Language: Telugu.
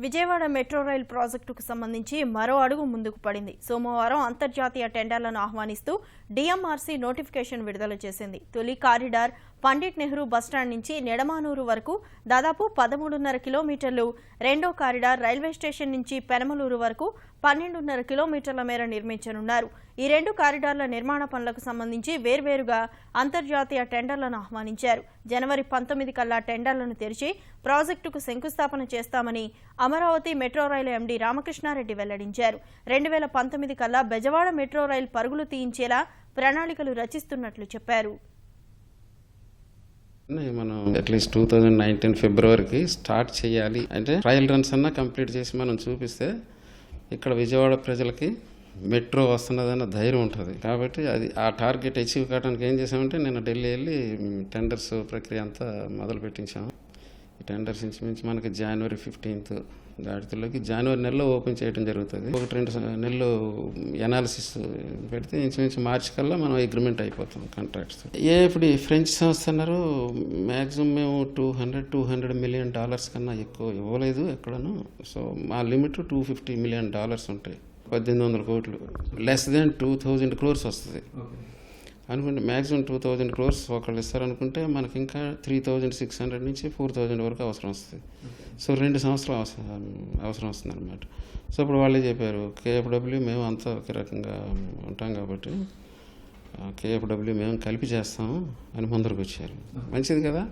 విజయవాడ మెట్రో రైల్ ప్రాజెక్టుకు సంబంధించి మరో అడుగు ముందుకు పడింది. సోమవారం అంతర్జాతీయ టెండర్లను ఆహ్వానిస్తూ డిఎంఆర్సీ నోటిఫికేషన్ విడుదల చేసింది. తొలి కారిడార్ పండిట్ నెహ్రూ బస్టాండ్ నుంచి నెడమానూరు వరకు దాదాపు 13.5 కిలోమీటర్లు, రెండో కారిడార్ రైల్వే స్టేషన్ నుంచి పెనమలూరు వరకు 12.5 కిలోమీటర్ల మేర నిర్మించనున్నారు. ఈ రెండు కారిడార్ల నిర్మాణ పనులకు సంబంధించి వేర్వేరుగా అంతర్జాతీయ టెండర్లను ఆహ్వానించారు. జనవరి 19 కల్లా టెండర్లను తెరిచి ప్రాజెక్టుకు శంకుస్థాపన చేస్తామని అమరావతి మెట్రో రైలు ఎండీ రామకృష్ణారెడ్డి వెల్లడించారు. 2019 కల్లా బెజవాడ మెట్రో రైలు పరుగులు తీయించేలా ప్రణాళికలు రచిస్తున్నట్లు చెప్పారు. మనం అట్లీస్ట్ 2019 ఫిబ్రవరికి స్టార్ట్ చేయాలి అంటే ట్రయల్ రన్స్ అన్నా కంప్లీట్ చేసి మనం చూపిస్తే ఇక్కడ విజయవాడ ప్రజలకి మెట్రో వస్తున్నదన్న ధైర్యం ఉంటుంది. కాబట్టి అది ఆ టార్గెట్ అచీవ్ కావడానికి ఏం చేసామంటే నేను ఢిల్లీ వెళ్ళి టెండర్స్ ప్రక్రియ అంతా మొదలు పెట్టించాము. ఈ టెండర్స్ ఇంచుమించి మనకి జనవరి 15 దాటిలోకి జనవరి నెలలో ఓపెన్ చేయడం జరుగుతుంది. 1-2 నెలలు ఎనాలిసిస్ పెడితే ఇంచుమించు మార్చి కల్లా మనం అగ్రిమెంట్ అయిపోతాం కాంట్రాక్ట్స్. ఇప్పుడు ఈ ఫ్రెంచ్ సంస్థ అన్నారు మ్యాక్సిమం మేము $200 మిలియన్ కన్నా ఎక్కువ ఇవ్వలేదు ఎక్కడను. సో మా లిమిట్ $250 మిలియన్ ఉంటాయి. 1800 కోట్లు, లెస్ దెన్ 2000 crores వస్తుంది అనుకుంటే. మ్యాక్సిమం 2000 crores ఒకళ్ళు ఇస్తారనుకుంటే మనకి ఇంకా 3600 నుంచి 4000 వరకు అవసరం వస్తుంది. సో 2 సంవత్సరాలు అవసరం వస్తుంది అనమాట. సో ఇప్పుడు వాళ్ళే చెప్పారు కేఎఫ్డబ్ల్యూ మేము అంతా ఒకే రకంగా ఉంటాం కాబట్టి కేఎఫ్డబ్ల్యూ మేము కలిపి చేస్తాము అని ముందరకు వచ్చారు. మంచిది కదా.